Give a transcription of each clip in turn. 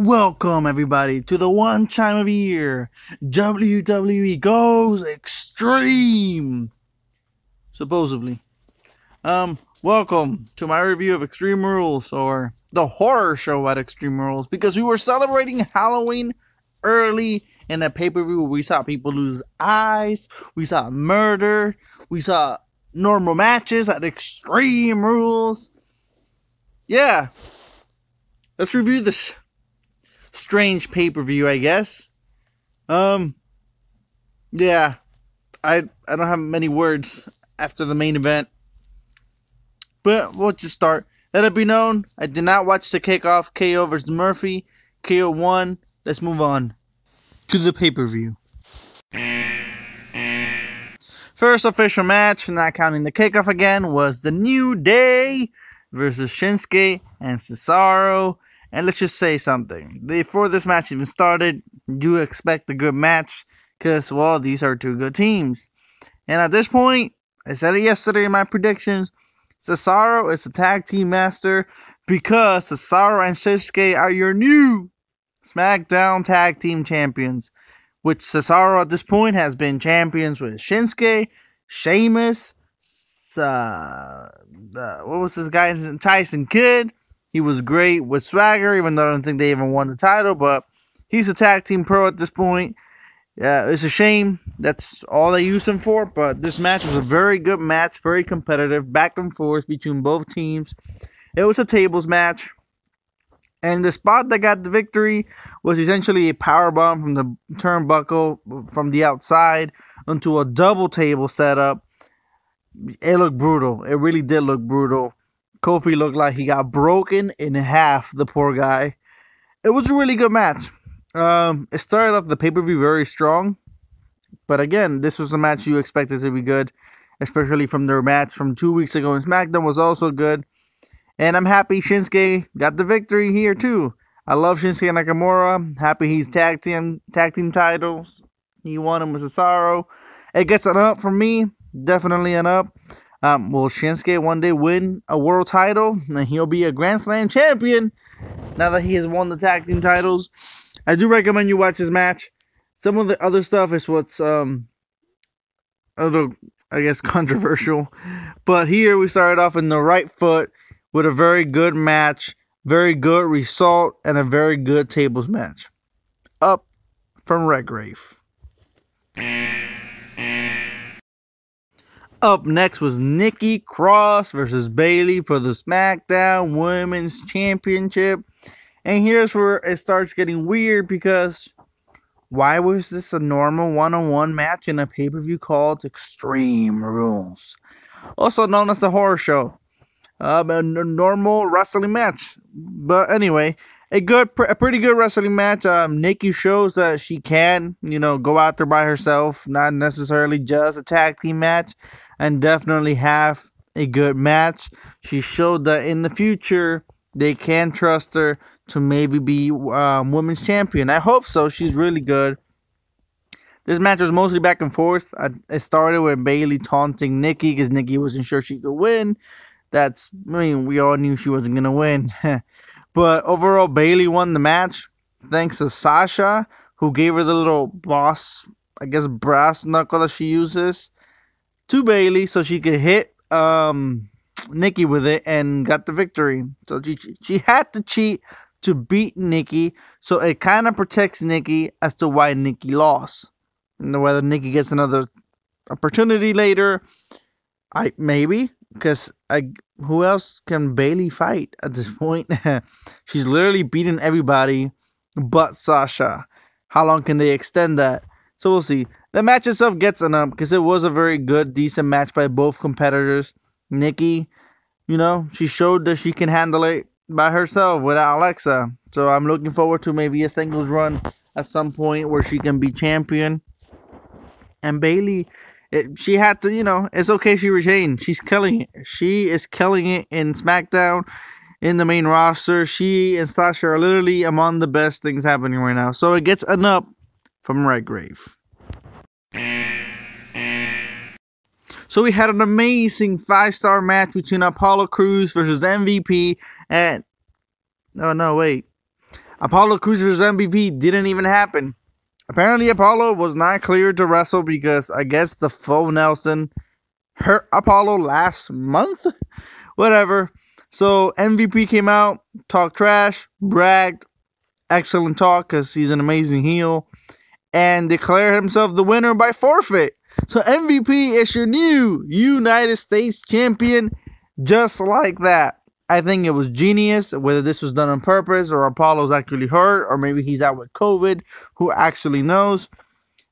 Welcome everybody to the one time of year WWE goes extreme. Supposedly. Welcome to my review of Extreme Rules, or the horror show at Extreme Rules, because we were celebrating Halloween early in a pay-per-view where we saw people lose eyes, we saw murder, we saw normal matches at Extreme Rules. Yeah. Let's review this strange pay-per-view, I guess. Yeah, I don't have many words after the main event, but we'll just start. Let it be known, I did not watch the kickoff. KO versus Murphy. KO won. Let's move on to the pay-per-view. First official match, not counting the kickoff again, was the New Day versus Shinsuke and Cesaro. And let's just say something. Before this match even started, you expect a good match because, well, these are two good teams. And at this point, I said it yesterday in my predictions, Cesaro is the tag team master because Cesaro and Shinsuke are your new SmackDown tag team champions. Which Cesaro at this point has been champions with Shinsuke, Sheamus, what was this guy? Tyson Kidd. He was great with Swagger, even though I don't think they even won the title, but he's a tag team pro at this point. It's a shame that's all they used him for, but this match was a very good match, very competitive, back and forth between both teams. It was a tables match, and the spot that got the victory was essentially a powerbomb from the turnbuckle from the outside onto a double table setup. It looked brutal. It really did look brutal. Kofi looked like he got broken in half, the poor guy. It was a really good match. It started off the pay-per-view very strong. But again, this was a match you expected to be good. Especially from their match from 2 weeks ago in SmackDown was also good. And I'm happy Shinsuke got the victory here too. I love Shinsuke Nakamura. Happy he's tag team titles. He won them with Cesaro. It gets an up from me. Definitely an up. Will Shinsuke one day win a world title? And he'll be a Grand Slam champion now that he has won the tag team titles. I do recommend you watch this match. Some of the other stuff is what's a little, I guess, controversial. But here we started off in the right foot with a very good match, very good result, and a very good tables match. Up from Redgrave. Up next was Nikki Cross versus Bayley for the SmackDown Women's Championship. And here's where it starts getting weird, because why was this a normal one-on-one match in a pay-per-view called Extreme Rules? Also known as the horror show. A normal wrestling match. But anyway, a pretty good wrestling match. Nikki shows that she can, go out there by herself, not necessarily just a tag team match, and definitely have a good match. She showed that in the future they can trust her to maybe be women's champion. I hope so. She's really good. This match was mostly back and forth. It started with Bayley taunting Nikki because Nikki wasn't sure she could win. We all knew she wasn't going to win. But overall, Bayley won the match thanks to Sasha, who gave her the little brass knuckle that she uses to Bayley so she could hit Nikki with it and got the victory. So she had to cheat to beat Nikki, so it kind of protects Nikki as to why Nikki lost. And whether Nikki gets another opportunity later, maybe, because who else can Bayley fight at this point? She's literally beating everybody but Sasha. How long can they extend that? So we'll see. The match itself gets an up because it was a very good, decent match by both competitors. Nikki, she showed that she can handle it by herself without Alexa. So I'm looking forward to maybe a singles run at some point where she can be champion. And Bayley, she had to, it's okay she retained. She's killing it. She is killing it in SmackDown, in the main roster. She and Sasha are literally among the best things happening right now. So it gets an up from Redgrave. So we had an amazing 5-star match between Apollo Crews versus MVP and... Oh, no, wait. Apollo Crews versus MVP didn't even happen. Apparently, Apollo was not cleared to wrestle because I guess the faux Nelson hurt Apollo last month. Whatever. So MVP came out, talked trash, bragged, excellent talk because he's an amazing heel, and declared himself the winner by forfeit. So MVP is your new United States champion, just like that. I think it was genius, whether this was done on purpose or Apollo's actually hurt or maybe he's out with COVID. Who actually knows?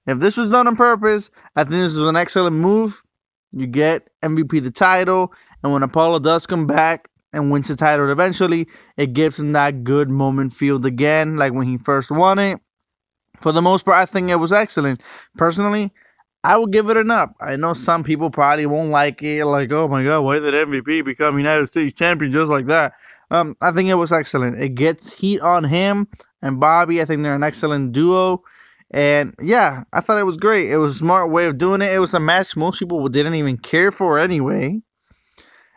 If this was done on purpose, I think this was an excellent move. You get MVP the title, and when Apollo does come back and wins the title eventually, it gives him that good moment feel again, like when he first won it. For the most part, I think it was excellent. Personally, I would give it an up. I know some people probably won't like it, like, oh my god, why did MVP become United States champion just like that? I think it was excellent. It gets heat on him and Bobby. I think they're an excellent duo. And yeah, I thought it was great. It was a smart way of doing it. It was a match most people didn't even care for anyway.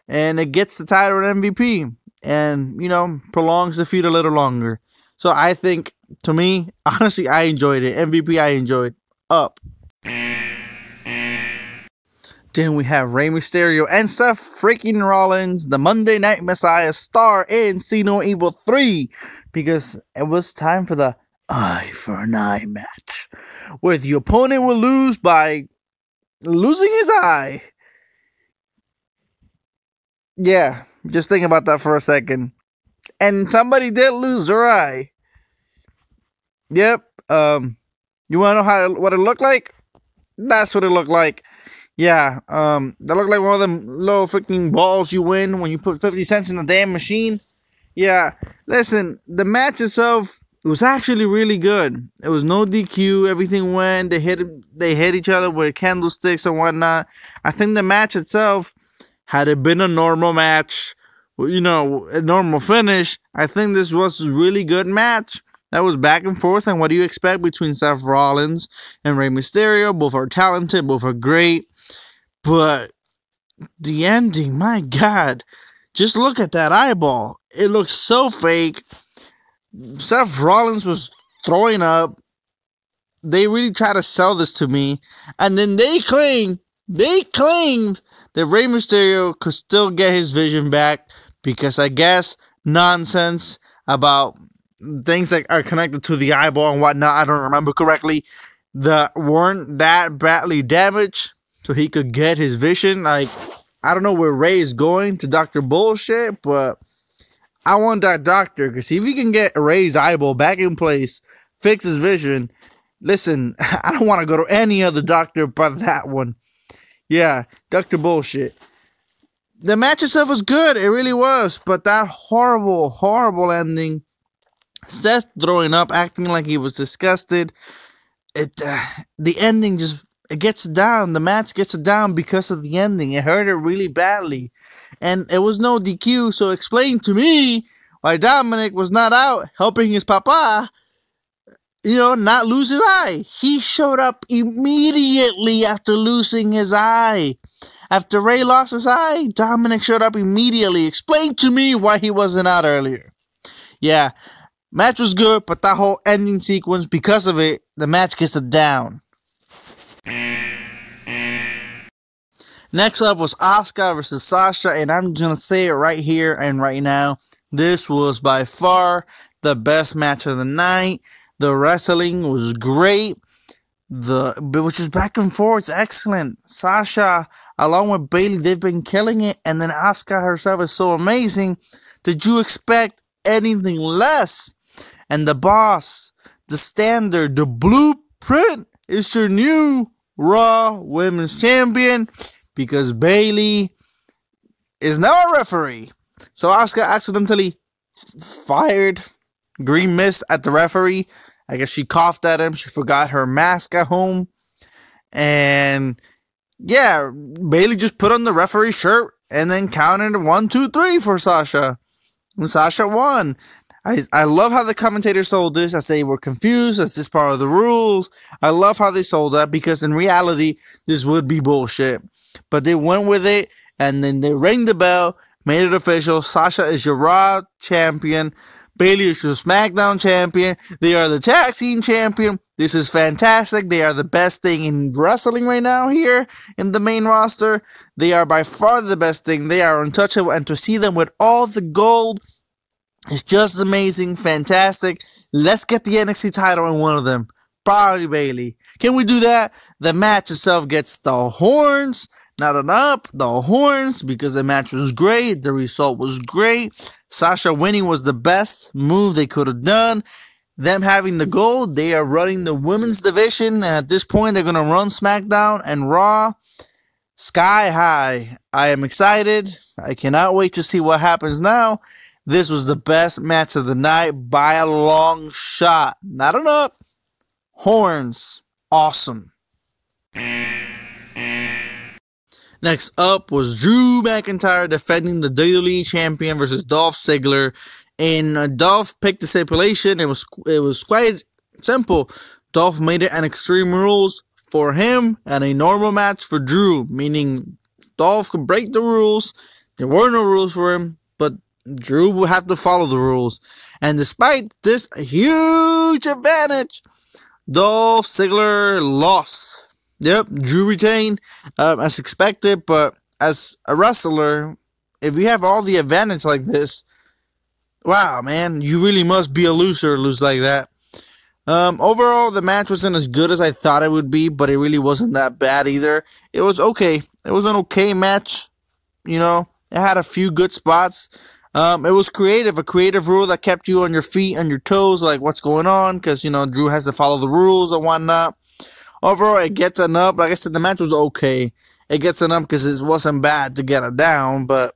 And it gets the title and MVP. And, you know, prolongs the feud a little longer. So I think, to me, honestly, I enjoyed it. MVP I enjoyed. Up. Then we have Rey Mysterio and Seth freaking Rollins, the Monday Night Messiah, star in See No Evil 3, because it was time for the eye for an eye match, where the opponent will lose by losing his eye. Yeah, just think about that for a second. And somebody did lose their eye. Yep. You want to know what it looked like? That's what it looked like. Yeah, that looked like one of them little freaking balls you win when you put 50 cents in the damn machine. Yeah, listen, the match itself was actually really good. It was no DQ, everything went, they hit each other with candlesticks and whatnot. I think the match itself, had it been a normal match, you know, a normal finish, I think this was a really good match. That was back and forth, and what do you expect between Seth Rollins and Rey Mysterio? Both are talented, both are great. But the ending, my God, just look at that eyeball. It looks so fake. Seth Rollins was throwing up. They really try to sell this to me. And then they claimed that Rey Mysterio could still get his vision back because I guess nonsense about things that are connected to the eyeball and whatnot, I don't remember correctly, that weren't that badly damaged. So he could get his vision. Like, I don't know where Ray is going to Dr. Bullshit, but I want that doctor. Because if he can get Ray's eyeball back in place, fix his vision, listen, I don't want to go to any other doctor but that one. Yeah, Dr. Bullshit. The match itself was good. It really was. But that horrible, horrible ending. Seth throwing up, acting like he was disgusted. The ending just... It gets down. The match gets down because of the ending. It hurt it really badly. And it was no DQ. So explain to me why Dominic was not out helping his papa, you know, not lose his eye. He showed up immediately after losing his eye. After Ray lost his eye, Dominic showed up immediately. Explain to me why he wasn't out earlier. Yeah, match was good, but that whole ending sequence, because of it, the match gets down. Next up was Asuka versus Sasha, and I'm going to say it right here and right now. This was by far the best match of the night. The wrestling was great. Which is back and forth, excellent. Sasha, along with Bayley, they've been killing it. And then Asuka herself is so amazing. Did you expect anything less? And the boss, the standard, the blueprint is your new Raw Women's Champion. Because Bayley is now a referee. So Asuka accidentally fired Green Mist at the referee. I guess she coughed at him. She forgot her mask at home. And yeah, Bayley just put on the referee shirt and then counted 1, 2, 3 for Sasha. And Sasha won. I love how the commentators sold this. I say we're confused. That's just part of the rules. I love how they sold that because in reality, this would be bullshit. But they went with it, and then they rang the bell, made it official. Sasha is your Raw champion. Bayley is your SmackDown champion. They are the tag team champion. This is fantastic. They are the best thing in wrestling right now here in the main roster. They are by far the best thing. They are untouchable. And to see them with all the gold is just amazing. Fantastic. Let's get the NXT title in one of them. Probably Bayley. Can we do that? The match itself gets the horns. Not enough, the horns, because the match was great. The result was great. Sasha winning was the best move they could have done. Them having the gold, they are running the women's division. And at this point, they're going to run SmackDown and Raw sky high. I am excited. I cannot wait to see what happens now. This was the best match of the night by a long shot. Not enough. Horns. Awesome. Next up was Drew McIntyre defending the WWE Champion versus Dolph Ziggler. And Dolph picked the stipulation. It was quite simple. Dolph made it an Extreme Rules for him and a normal match for Drew. Meaning Dolph could break the rules. There were no rules for him. But Drew would have to follow the rules. And despite this huge advantage, Dolph Ziggler lost. Yep, Drew retained as expected, but as a wrestler, if you have all the advantage like this, wow, man, you really must be a loser to lose like that. Overall, the match wasn't as good as I thought it would be, but it really wasn't that bad either. It was okay. It was an okay match. You know, it had a few good spots. It was creative, a creative rule that kept you on your feet, on your toes, like what's going on, because, you know, Drew has to follow the rules and whatnot. Overall, it gets an up. Like I said, the match was okay. It gets an up because it wasn't bad to get it down. But,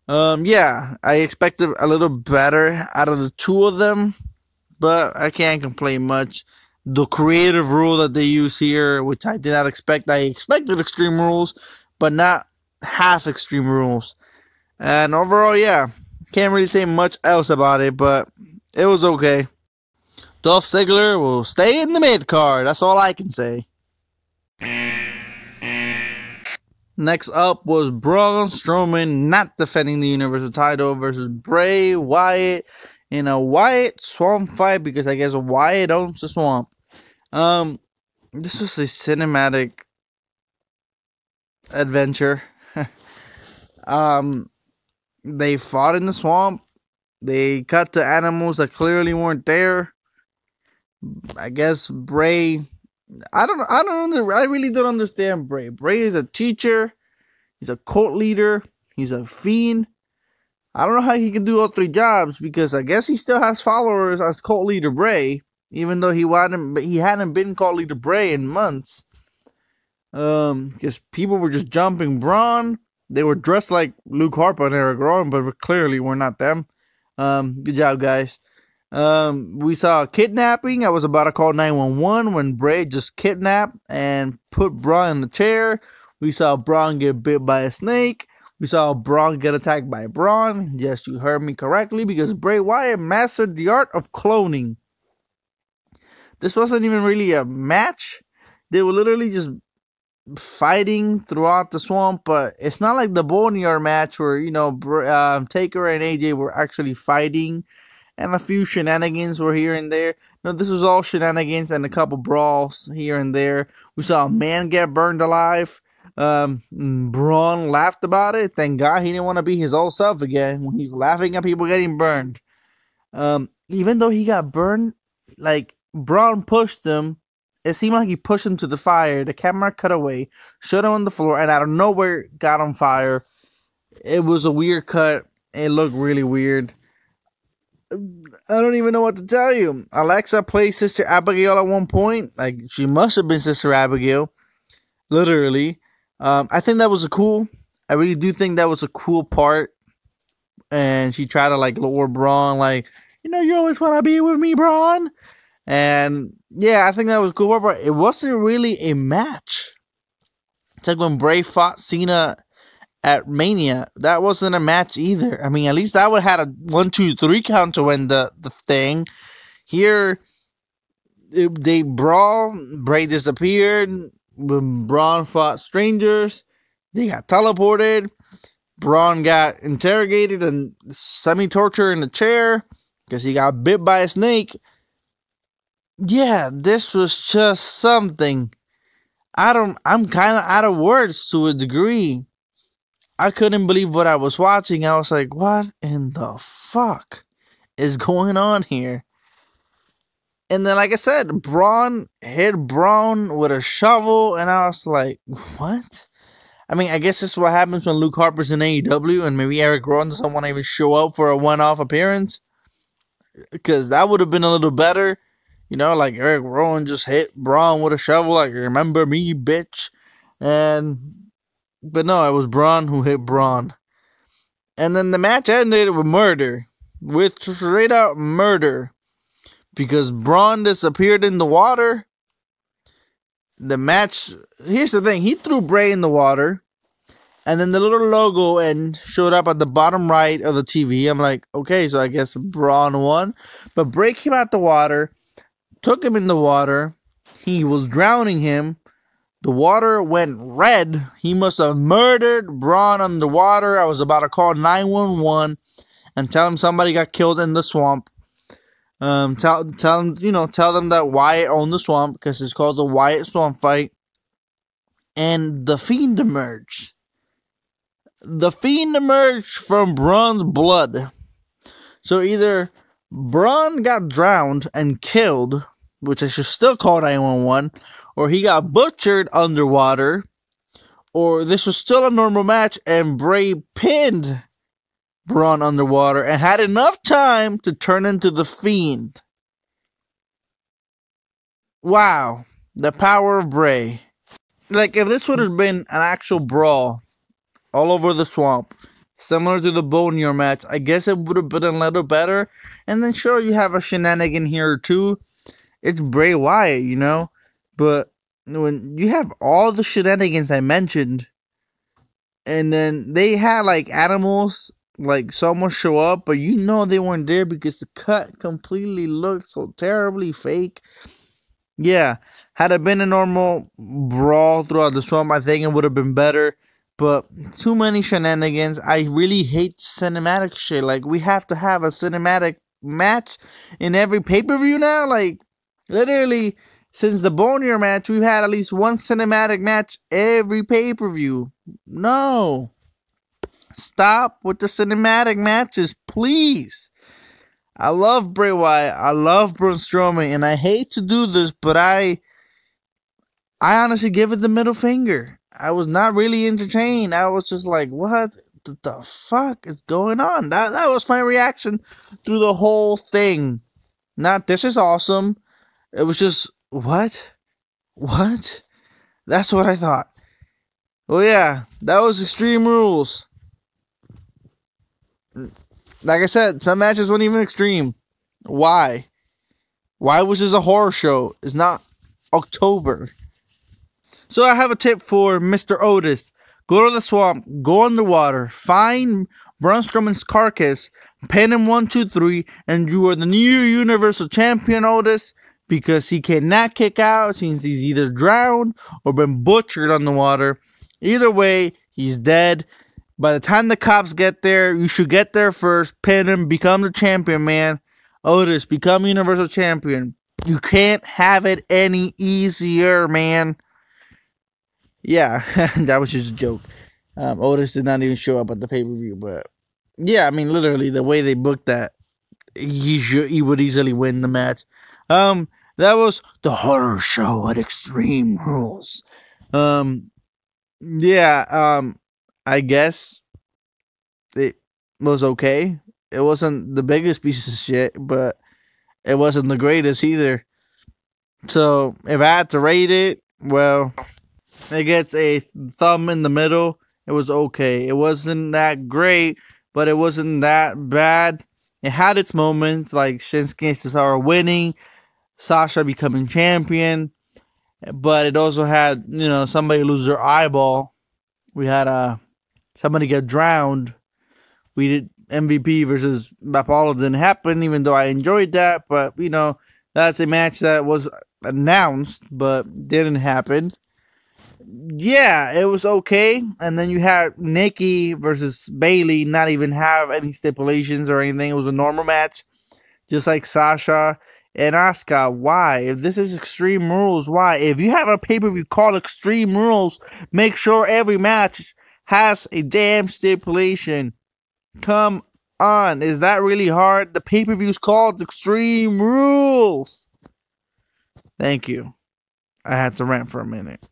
yeah, I expected a little better out of the two of them. But I can't complain much. The creative rule that they use here, which I did not expect. I expected Extreme Rules, but not half Extreme Rules. And overall, yeah, can't really say much else about it, but it was okay. Dolph Ziggler will stay in the mid-card. That's all I can say. Next up was Braun Strowman not defending the Universal title versus Bray Wyatt in a Wyatt Swamp fight, because I guess Wyatt owns the swamp. This was a cinematic adventure. They fought in the swamp. They cut to animals that clearly weren't there. I guess Bray, I really don't understand Bray. Bray is a teacher. He's a cult leader. He's a fiend. I don't know how he can do all three jobs, because I guess he still has followers as cult leader Bray, even though he hadn't been cult leader Bray in months. Because people were just jumping Braun. They were dressed like Luke Harper and Eric Rowan, but clearly were not them. Good job, guys. We saw kidnapping. I was about to call 911 when Bray just kidnapped and put Braun in the chair. We saw Braun get bit by a snake. We saw Braun get attacked by Braun. Yes, you heard me correctly, because Bray Wyatt mastered the art of cloning. This wasn't even really a match. They were literally just fighting throughout the swamp, but it's not like the Boneyard match where, you know, Taker and AJ were actually fighting and a few shenanigans were here and there. No, this was all shenanigans and a couple brawls here and there. We saw a man get burned alive. Braun laughed about it. Thank God he didn't want to be his old self again when he's laughing at people getting burned. Even though he got burned, like, Braun pushed him. It seemed like he pushed him to the fire. The camera cut away, showed him on the floor, and out of nowhere got on fire. It was a weird cut. It looked really weird. I don't even know what to tell you. Alexa played Sister Abigail at one point. Like, she must have been Sister Abigail. Literally. I think that was I really do think that was a cool part. And she tried to, like, lower Braun. Like, you know, you always want to be with me, Braun. And, yeah, I think that was cool. But it wasn't really a match. It's like when Bray fought Cena at Mania. That wasn't a match either. I mean, at least that would have had a 1, 2, 3 count to win the thing. Here, they brawl. Bray disappeared. When Braun fought strangers, they got teleported. Braun got interrogated and semi-tortured in the chair because he got bit by a snake. Yeah, this was just something. I'm kind of out of words to a degree. I couldn't believe what I was watching. I was like, what in the fuck is going on here? And then, like I said, Braun hit Braun with a shovel, and I was like, what? I mean, I guess this is what happens when Luke Harper's in AEW, and maybe Eric Rowan doesn't want to even show up for a one-off appearance. Because that would have been a little better. You know, like Eric Rowan just hit Braun with a shovel, like, remember me, bitch? But no, it was Braun who hit Braun. And then the match ended with murder. With straight out murder. Because Braun disappeared in the water. The match, here's the thing, he threw Bray in the water. And then the little logo and showed up at the bottom right of the TV. I'm like, okay, so I guess Braun won. But Bray came out the water, took him in the water. He was drowning him. The water went red. He must have murdered Braun underwater. I was about to call 911 and tell him somebody got killed in the swamp. Tell them that Wyatt owned the swamp because it's called the Wyatt Swamp Fight. And the Fiend emerged. The Fiend emerged from Braun's blood. So either Braun got drowned and killed, which I should still call 911, or he got butchered underwater, or this was still a normal match and Bray pinned Braun underwater and had enough time to turn into the Fiend. Wow. The power of Bray. Like, if this would have been an actual brawl all over the swamp, similar to the Boneyard match, I guess it would have been a little better. And then sure, you have a shenanigan here too. It's Bray Wyatt, you know. But when you have all the shenanigans I mentioned, and then they had like animals, like someone show up, but you know they weren't there because the cut completely looked so terribly fake. Yeah, had it been a normal brawl throughout the swamp, I think it would have been better. But too many shenanigans. I really hate cinematic shit. Like, we have to have a cinematic match in every pay-per-view now. Like, literally, since the Boneyard match, we've had at least one cinematic match every pay-per-view. No. Stop with the cinematic matches, please. I love Bray Wyatt. I love Braun Strowman. And I hate to do this, but I honestly give it the middle finger. I was not really entertained. I was just like, what the fuck is going on? That was my reaction through the whole thing. Not, this is awesome. It was just, what? What? That's what I thought. Well, yeah, that was Extreme Rules. Like I said, some matches weren't even extreme. Why? Why was this a horror show? It's not October. So I have a tip for Mr. Otis. Go to the swamp, go underwater, find Braun Strowman's carcass, pin him 1, 2, 3, and you are the new Universal Champion, Otis, because he cannot kick out since he's either drowned or been butchered on the water. Either way, he's dead. By the time the cops get there, you should get there first, pin him, become the champion, man. Otis, become Universal Champion. You can't have it any easier, man. Yeah, that was just a joke. Otis did not even show up at the pay-per-view, but yeah, I mean, literally, the way they booked that, he would easily win the match. That was the horror show at Extreme Rules. I guess it was okay. It wasn't the biggest piece of shit, but it wasn't the greatest either. So, if I had to rate it, well, it gets a thumb in the middle. It was okay. It wasn't that great, but it wasn't that bad. It had its moments, like Shinsuke Cesaro winning, Sasha becoming champion, but it also had, somebody lose their eyeball. We had somebody get drowned. We did MVP versus Apollo. Didn't happen, even though I enjoyed that, but that's a match that was announced, but didn't happen. yeah, it was okay. And then you had Nikki versus Bayley not even have any stipulations or anything. It was a normal match, just like Sasha and Asuka. Why? If this is Extreme Rules, why? If you have a pay-per-view called Extreme Rules, make sure every match has a damn stipulation. Come on, is that really hard? The pay-per-view is called Extreme Rules. Thank you. I had to rant for a minute.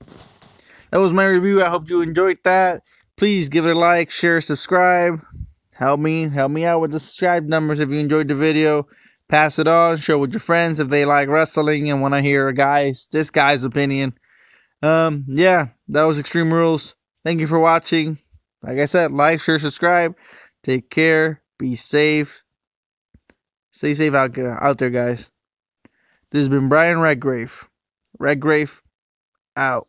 That was my review. I hope you enjoyed that. Please give it a like, share, subscribe. Help me out with the subscribe numbers if you enjoyed the video. Pass it on, share with your friends if they like wrestling and want to hear this guy's opinion. Yeah, that was Extreme Rules. Thank you for watching. Like I said, like, share, subscribe. Take care. Be safe. Stay safe out there, guys. This has been Brian Redgrave. Redgrave, out.